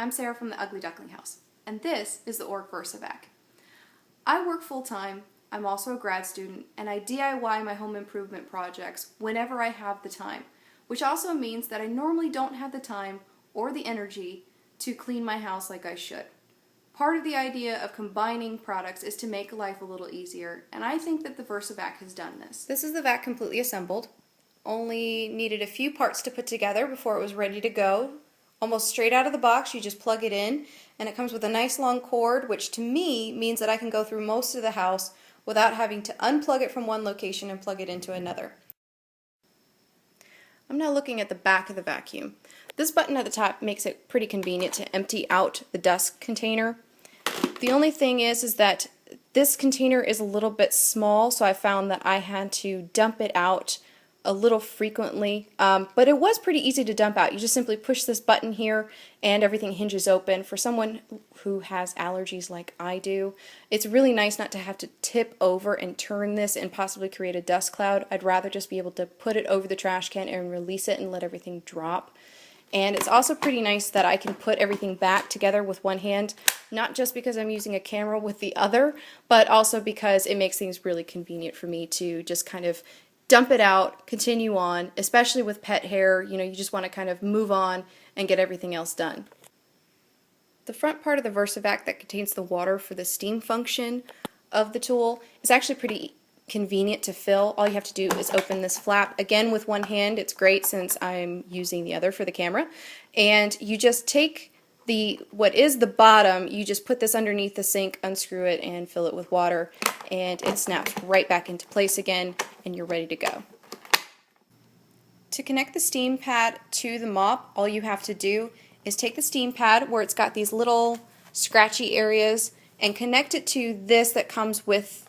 I'm Sarah from the Ugly Duckling House, and this is the Oreck VersaVac. I work full-time, I'm also a grad student, and I DIY my home improvement projects whenever I have the time, which also means that I normally don't have the time or the energy to clean my house like I should. Part of the idea of combining products is to make life a little easier, and I think that the VersaVac has done this. This is the vac completely assembled. Only needed a few parts to put together before it was ready to go. Almost straight out of the box, you just plug it in, and it comes with a nice long cord, which to me means that I can go through most of the house without having to unplug it from one location and plug it into another. I'm now looking at the back of the vacuum. This button at the top makes it pretty convenient to empty out the dust container. The only thing is that this container is a little bit small, so I found that I had to dump it out a little frequently, but it was pretty easy to dump out. You just simply push this button here and everything hinges open. For someone who has allergies like I do, it's really nice not to have to tip over and turn this and possibly create a dust cloud. I'd rather just be able to put it over the trash can and release it and let everything drop. And it's also pretty nice that I can put everything back together with one hand, not just because I'm using a camera with the other, but also because it makes things really convenient for me to just kind of dump it out, continue on, especially with pet hair. You know, you just want to kind of move on and get everything else done. The front part of the VersaVac that contains the water for the steam function of the tool is actually pretty convenient to fill. All you have to do is open this flap, again with one hand. It's great since I'm using the other for the camera. And you just take what is the bottom, you just put this underneath the sink, unscrew it, and fill it with water, and it snaps right back into place again, and you're ready to go. To connect the steam pad to the mop, all you have to do is take the steam pad where it's got these little scratchy areas and connect it to this that comes with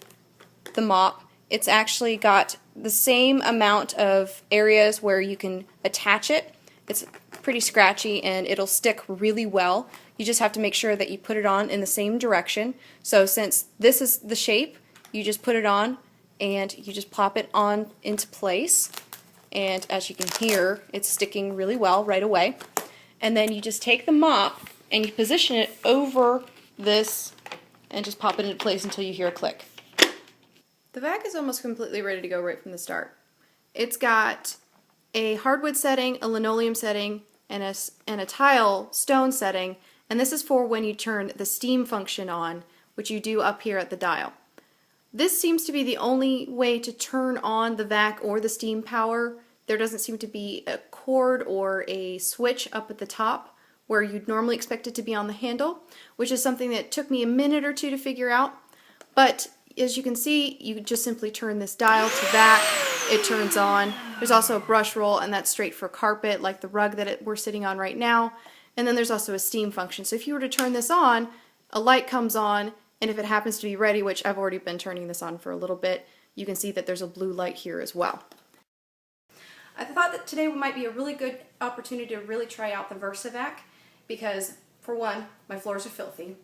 the mop. It's actually got the same amount of areas where you can attach it. It's pretty scratchy and it'll stick really well. You just have to make sure that you put it on in the same direction. So since this is the shape, you just put it on and you just pop it on into place. And as you can hear, it's sticking really well right away. And then you just take the mop and you position it over this and just pop it into place until you hear a click. The vac is almost completely ready to go right from the start. It's got a hardwood setting, a linoleum setting, and a tile stone setting, and this is for when you turn the steam function on, which you do up here at the dial. This seems to be the only way to turn on the vac or the steam power. There doesn't seem to be a cord or a switch up at the top where you'd normally expect it to be on the handle, which is something that took me a minute or two to figure out. But as you can see, you just simply turn this dial to vac, it turns on. There's also a brush roll, and that's straight for carpet, like the rug that we're sitting on right now. And then there's also a steam function. So if you were to turn this on, a light comes on, and if it happens to be ready, which I've already been turning this on for a little bit, you can see that there's a blue light here as well. I thought that today might be a really good opportunity to really try out the VersaVac because, for one, my floors are filthy.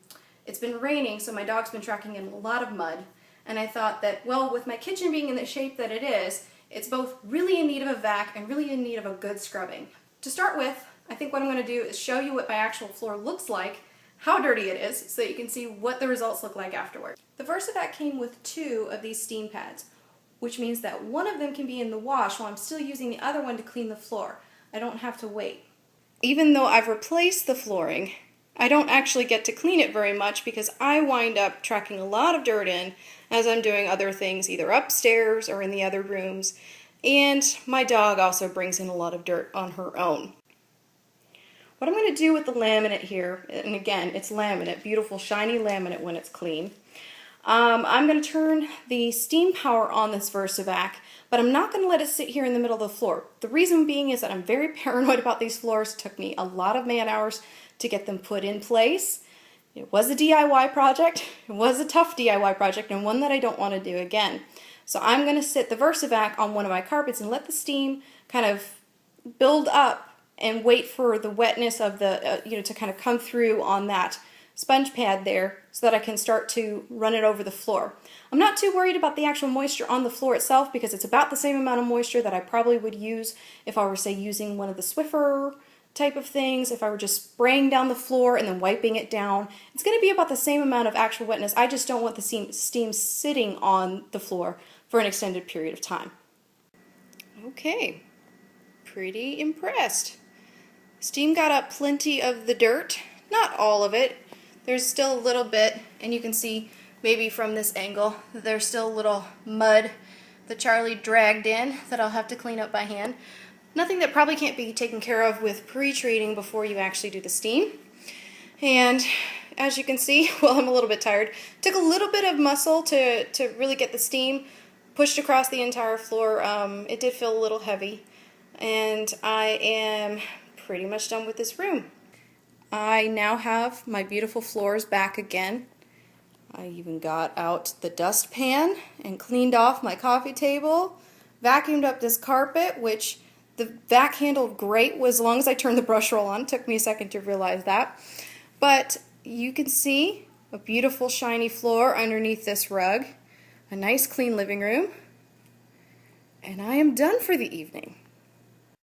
It's been raining, so my dog's been tracking in a lot of mud. And I thought that, well, with my kitchen being in the shape that it is, it's both really in need of a vac and really in need of a good scrubbing. To start with, I think what I'm going to do is show you what my actual floor looks like, how dirty it is, so that you can see what the results look like afterward. The VersaVac came with 2 of these steam pads, which means that one of them can be in the wash while I'm still using the other one to clean the floor. I don't have to wait. Even though I've replaced the flooring, I don't actually get to clean it very much because I wind up tracking a lot of dirt in as I'm doing other things, either upstairs or in the other rooms, and my dog also brings in a lot of dirt on her own. What I'm going to do with the laminate here, and again, it's laminate, beautiful shiny laminate when it's clean, I'm going to turn the steam power on this VersaVac, but I'm not going to let it sit here in the middle of the floor. The reason being is that I'm very paranoid about these floors. It took me a lot of man hours to get them put in place. It was a DIY project. It was a tough DIY project and one that I don't want to do again. So I'm going to sit the VersaVac on one of my carpets and let the steam kind of build up and wait for the wetness of the, to kind of come through on that sponge pad there so that I can start to run it over the floor. I'm not too worried about the actual moisture on the floor itself because it's about the same amount of moisture that I probably would use if I were, say, using one of the Swiffer type of things, if I were just spraying down the floor and then wiping it down, it's going to be about the same amount of actual wetness. I just don't want the steam sitting on the floor for an extended period of time. Okay, pretty impressed. Steam got up plenty of the dirt, not all of it. There's still a little bit, and you can see maybe from this angle that there's still a little mud that Charlie dragged in that I'll have to clean up by hand. Nothing that probably can't be taken care of with pre-treating before you actually do the steam. And as you can see, well, I'm a little bit tired. Took a little bit of muscle to really get the steam pushed across the entire floor. It did feel a little heavy. And I am pretty much done with this room. I now have my beautiful floors back again. I even got out the dustpan and cleaned off my coffee table, vacuumed up this carpet, which the vac handled great as long as I turned the brush roll on. It took me a second to realize that. But you can see a beautiful shiny floor underneath this rug, a nice clean living room, and I am done for the evening.